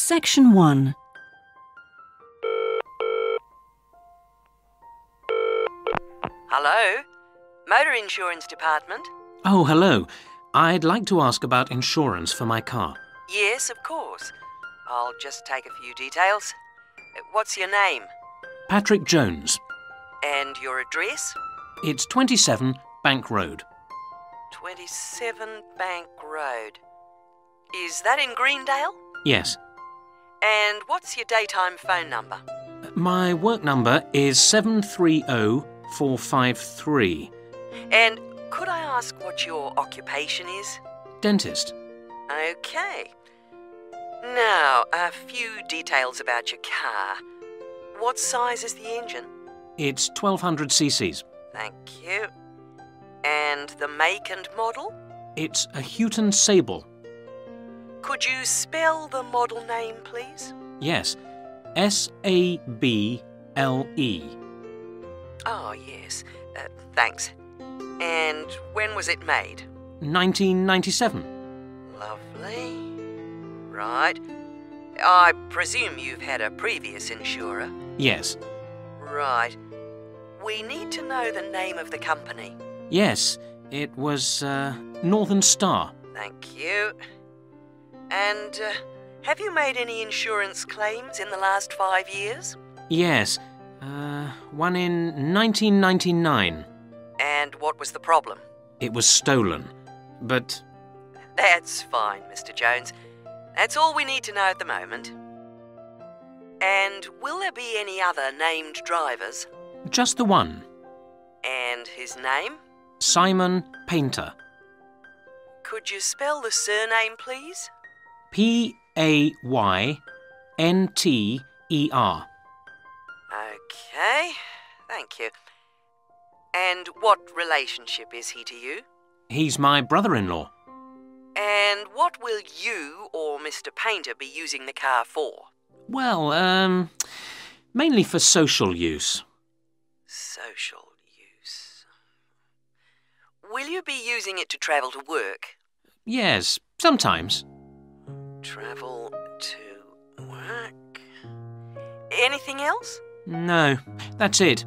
Section 1. Hello? Motor Insurance Department? Oh, hello. I'd like to ask about insurance for my car. Yes, of course. I'll just take a few details. What's your name? Patrick Jones. And your address? It's 27 Bank Road. 27 Bank Road. Is that in Greendale? Yes. And what's your daytime phone number? My work number is 730453. And could I ask what your occupation is? Dentist. Okay. Now, a few details about your car. What size is the engine? It's 1200 cc's. Thank you. And the make and model? It's a Houghton Sable. Could you spell the model name, please? Yes. S-A-B-L-E. Oh, yes. Thanks. And when was it made? 1997. Lovely. Right. I presume you've had a previous insurer? Yes. Right. We need to know the name of the company. Yes. It was Northern Star. Thank you. And have you made any insurance claims in the last 5 years? Yes. One in 1999. And what was the problem? It was stolen. But That's fine, Mr. Jones. That's all we need to know at the moment. And will there be any other named drivers? just the one. And his name? Simon Painter. Could you spell the surname, please? P-A-Y-N-T-E-R. Okay, thank you. And what relationship is he to you? He's my brother-in-law. And what will you or Mr. Painter be using the car for? Well, mainly for social use. Social use. Will you be using it to travel to work? Yes, sometimes. Travel to work. Anything else? No, that's it.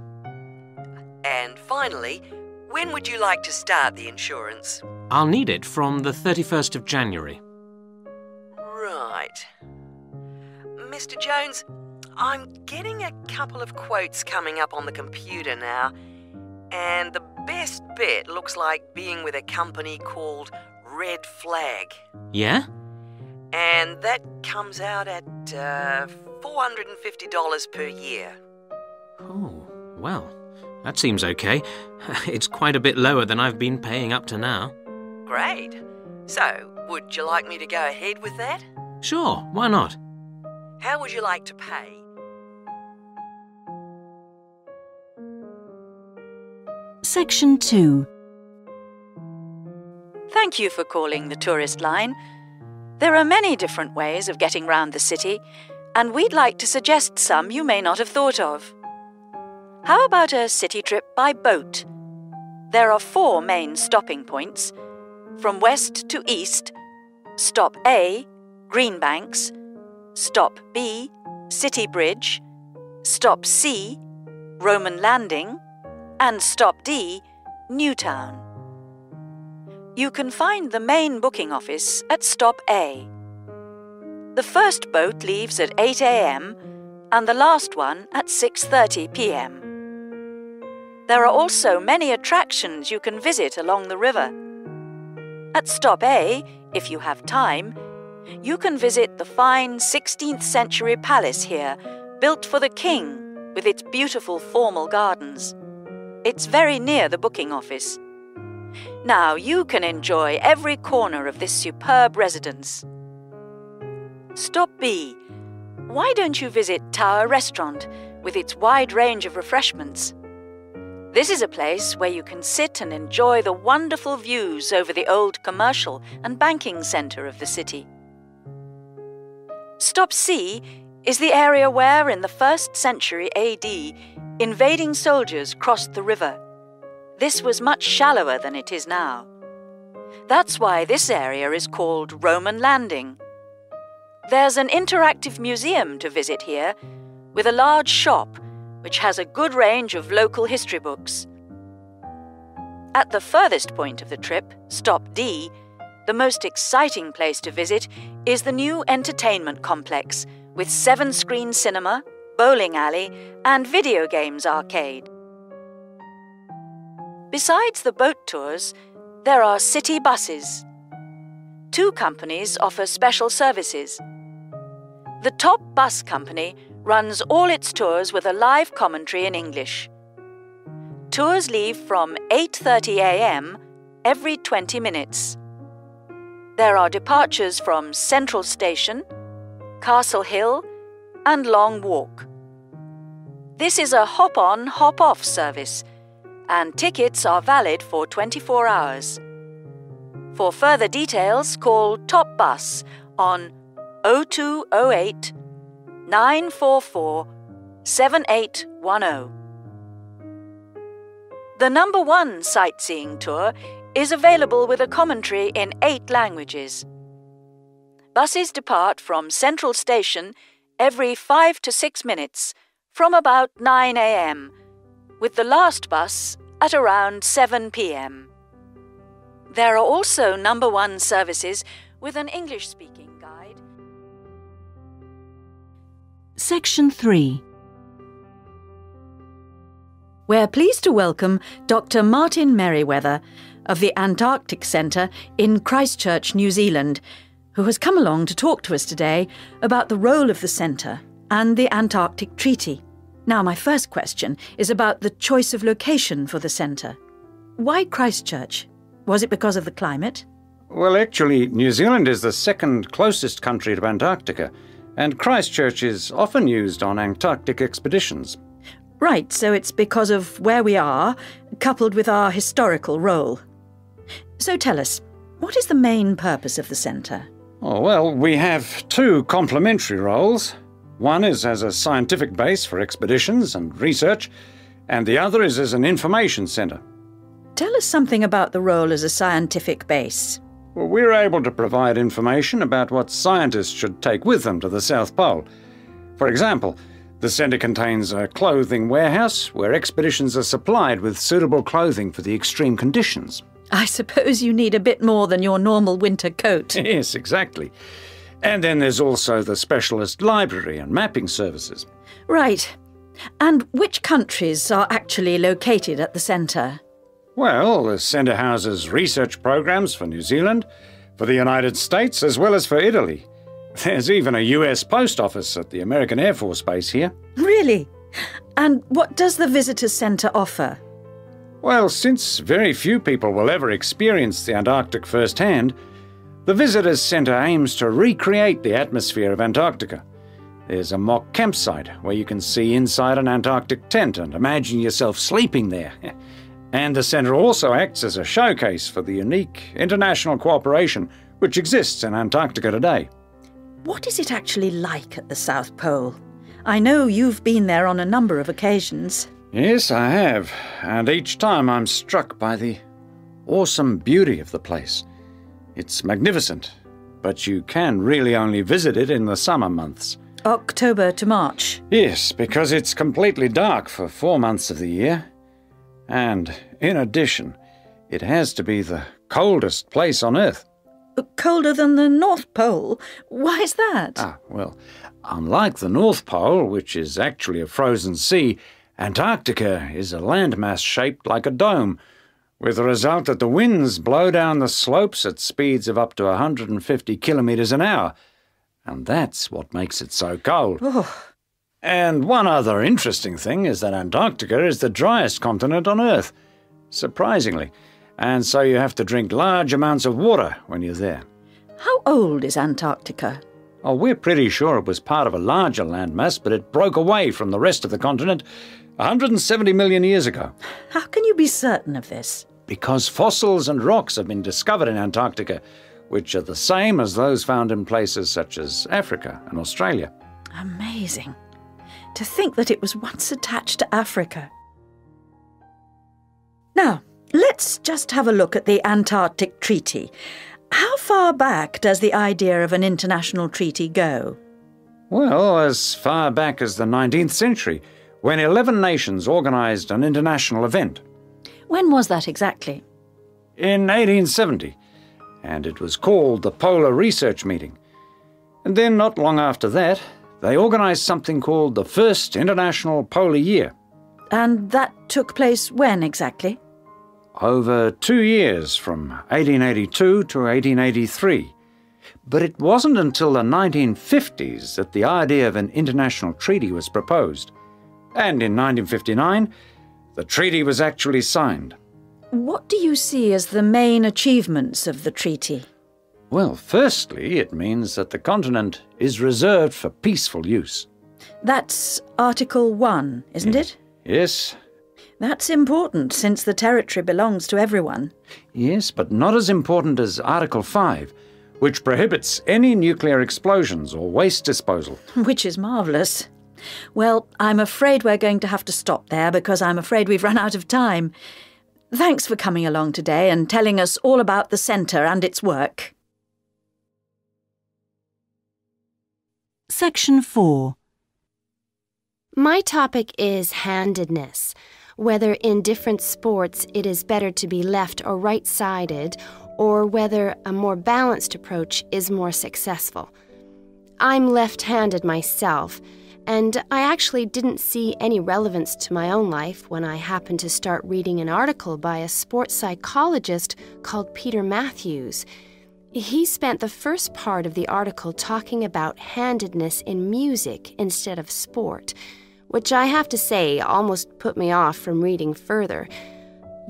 And finally, when would you like to start the insurance? I'll need it from the 31st of January. Right. Mr. Jones, I'm getting a couple of quotes coming up on the computer now, and the best bet looks like being with a company called Red Flag. Yeah? And that comes out at $450 per year. Oh, well, that seems okay. It's quite a bit lower than I've been paying up to now. Great. So, would you like me to go ahead with that? Sure, why not? How would you like to pay? Section 2. Thank you for calling the tourist line. There are many different ways of getting round the city, and we'd like to suggest some you may not have thought of. How about a city trip by boat? There are 4 main stopping points. From west to east, Stop A, Greenbanks, Stop B, City Bridge, Stop C, Roman Landing, and Stop D, Newtown. You can find the main booking office at Stop A. The first boat leaves at 8 a.m. and the last one at 6:30 p.m. There are also many attractions you can visit along the river. At Stop A, if you have time, you can visit the fine 16th century palace here, built for the king, with its beautiful formal gardens. It's very near the booking office. Now you can enjoy every corner of this superb residence. Stop B. Why don't you visit Tower Restaurant with its wide range of refreshments? This is a place where you can sit and enjoy the wonderful views over the old commercial and banking centre of the city. Stop C is the area where, in the 1st century AD, invading soldiers crossed the river. This was much shallower than it is now. That's why this area is called Roman Landing. There's an interactive museum to visit here, with a large shop which has a good range of local history books. At the furthest point of the trip, stop D, the most exciting place to visit is the new entertainment complex with 7-screen cinema, bowling alley, and video games arcade. Besides the boat tours, there are city buses. 2 companies offer special services. The top bus company runs all its tours with a live commentary in English. Tours leave from 8:30 a.m. every 20 minutes. There are departures from Central Station, Castle Hill, and Long Walk. This is a hop-on, hop-off service, and tickets are valid for 24 hours. For further details, call Top Bus on 0208 944 7810. The number 1 sightseeing tour is available with a commentary in 8 languages. Buses depart from Central Station every 5 to 6 minutes from about 9 a.m., with the last bus at around 7 p.m. There are also number 1 services with an English-speaking guide. Section 3. We're pleased to welcome Dr. Martin Merriweather of the Antarctic Centre in Christchurch, New Zealand, who has come along to talk to us today about the role of the centre and the Antarctic Treaty. Now, my first question is about the choice of location for the centre. Why Christchurch? Was it because of the climate? Well, actually, New Zealand is the second closest country to Antarctica, and Christchurch is often used on Antarctic expeditions. Right, so it's because of where we are, coupled with our historical role. So tell us, what is the main purpose of the centre? Oh, well, we have 2 complementary roles. One is as a scientific base for expeditions and research, and the other is as an information centre. Tell us something about the role as a scientific base. Well, we're able to provide information about what scientists should take with them to the South Pole. For example, the centre contains a clothing warehouse where expeditions are supplied with suitable clothing for the extreme conditions. I suppose you need a bit more than your normal winter coat. Yes, exactly. And then there's also the specialist library and mapping services. Right. And which countries are actually located at the centre? Well, the centre houses research programs for New Zealand, for the United States, as well as for Italy. There's even a US post office at the American Air Force Base here. Really? And what does the visitor centre offer? Well, since very few people will ever experience the Antarctic firsthand, the Visitors Centre aims to recreate the atmosphere of Antarctica. There's a mock campsite where you can see inside an Antarctic tent and imagine yourself sleeping there. And the centre also acts as a showcase for the unique international cooperation which exists in Antarctica today. What is it actually like at the South Pole? I know you've been there on a number of occasions. Yes, I have, and each time I'm struck by the awesome beauty of the place. It's magnificent, but you can really only visit it in the summer months. October to March? Yes, because it's completely dark for 4 months of the year. And, in addition, it has to be the coldest place on Earth. Colder than the North Pole? Why is that? Well, unlike the North Pole, which is actually a frozen sea, Antarctica is a landmass shaped like a dome, with the result that the winds blow down the slopes at speeds of up to 150 kilometres an hour. And that's what makes it so cold. Oh. And one other interesting thing is that Antarctica is the driest continent on Earth, surprisingly, and so you have to drink large amounts of water when you're there. How old is Antarctica? Oh, we're pretty sure it was part of a larger landmass, but it broke away from the rest of the continent 170 million years ago. How can you be certain of this? Because fossils and rocks have been discovered in Antarctica, which are the same as those found in places such as Africa and Australia. Amazing. To think that it was once attached to Africa. Now, let's just have a look at the Antarctic Treaty. How far back does the idea of an international treaty go? Well, as far back as the 19th century, when 11 nations organised an international event. When was that exactly? In 1870, and it was called the Polar Research Meeting. And then, not long after that, they organised something called the First International Polar Year. And that took place when exactly? Over 2 years, from 1882 to 1883. But it wasn't until the 1950s that the idea of an international treaty was proposed. And in 1959, the treaty was actually signed. What do you see as the main achievements of the treaty? Well, firstly, it means that the continent is reserved for peaceful use. That's Article 1, isn't it? Yes. That's important, since the territory belongs to everyone. Yes, but not as important as Article 5, which prohibits any nuclear explosions or waste disposal. Which is marvellous. Well, I'm afraid we're going to have to stop there because I'm afraid we've run out of time. Thanks for coming along today and telling us all about the centre and its work. Section 4. My topic is handedness. Whether in different sports it is better to be left or right-sided, or whether a more balanced approach is more successful. I'm left-handed myself, and I actually didn't see any relevance to my own life when I happened to start reading an article by a sports psychologist called Peter Matthews. He spent the first part of the article talking about handedness in music instead of sport, which I have to say almost put me off from reading further.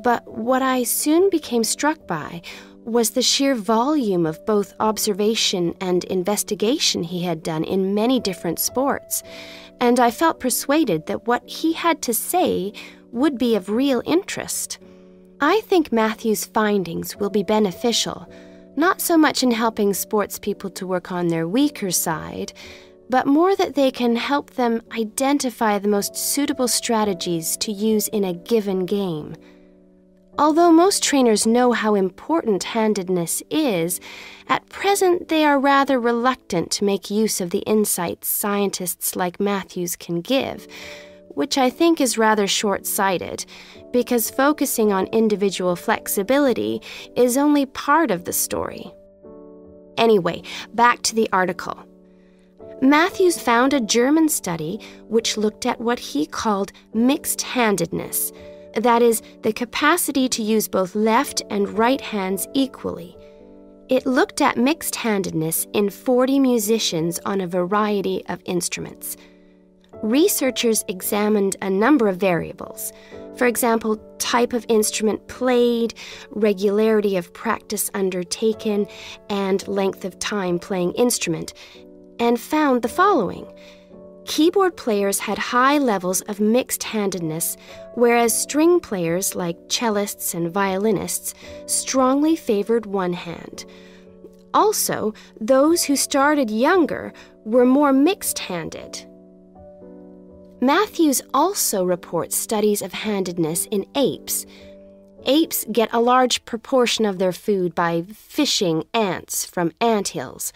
But what I soon became struck by was the sheer volume of both observation and investigation he had done in many different sports, and I felt persuaded that what he had to say would be of real interest. I think Matthew's findings will be beneficial, not so much in helping sports people to work on their weaker side, but more that they can help them identify the most suitable strategies to use in a given game. Although most trainers know how important handedness is, at present they are rather reluctant to make use of the insights scientists like Matthews can give, which I think is rather short-sighted, because focusing on individual flexibility is only part of the story. Anyway, back to the article. Matthews found a German study which looked at what he called mixed-handedness, that is, the capacity to use both left and right hands equally. It looked at mixed-handedness in 40 musicians on a variety of instruments. Researchers examined a number of variables. For example, type of instrument played, regularity of practice undertaken, and length of time playing instrument, and found the following. Keyboard players had high levels of mixed-handedness, whereas string players like cellists and violinists strongly favored one hand. Also, those who started younger were more mixed-handed. Matthews also reports studies of handedness in apes. Apes get a large proportion of their food by fishing ants from anthills.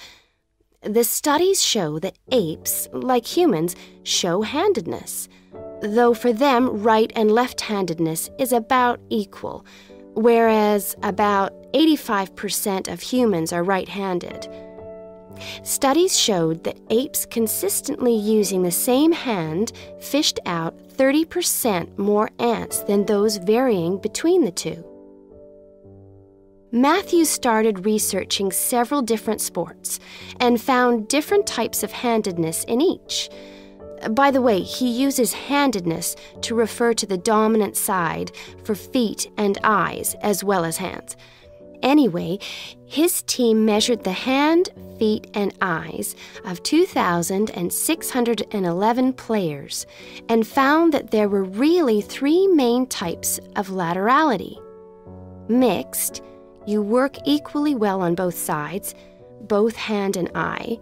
The studies show that apes, like humans, show handedness, though for them right and left-handedness is about equal, whereas about 85% of humans are right-handed. Studies showed that apes consistently using the same hand fished out 30% more ants than those varying between the two. Matthews started researching several different sports and found different types of handedness in each. By the way, he uses handedness to refer to the dominant side for feet and eyes as well as hands. Anyway, his team measured the hand, feet, and eyes of 2,611 players and found that there were really three main types of laterality. Mixed, you work equally well on both sides, both hand and eye.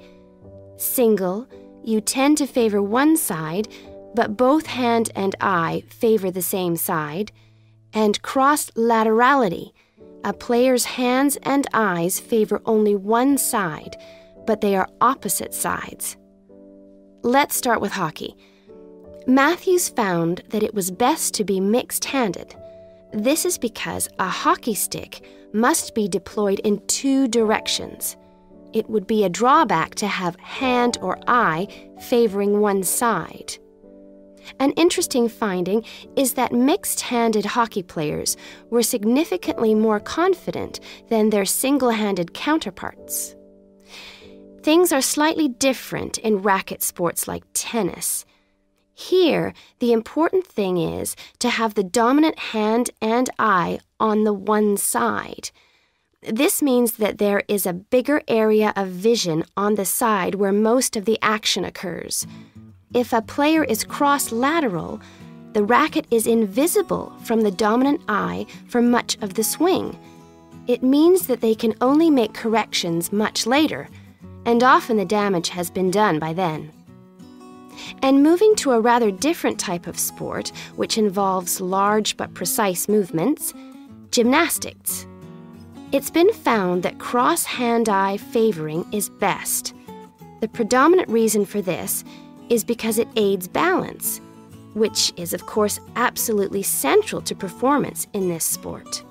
Single, you tend to favor one side, but both hand and eye favor the same side. And cross laterality, A player's hands and eyes favor only one side, but they are opposite sides. Let's start with hockey. Matthews found that it was best to be mixed-handed. This is because a hockey stick must be deployed in two directions. It would be a drawback to have hand or eye favoring one side. An interesting finding is that mixed-handed hockey players were significantly more confident than their single-handed counterparts. Things are slightly different in racket sports like tennis. Here, the important thing is to have the dominant hand and eye on the one side. This means that there is a bigger area of vision on the side where most of the action occurs. If a player is cross-lateral, the racket is invisible from the dominant eye for much of the swing. It means that they can only make corrections much later, and often the damage has been done by then. And moving to a rather different type of sport, which involves large but precise movements, gymnastics. It's been found that cross-hand-eye favoring is best. The predominant reason for this is because it aids balance, which is, of course, absolutely central to performance in this sport.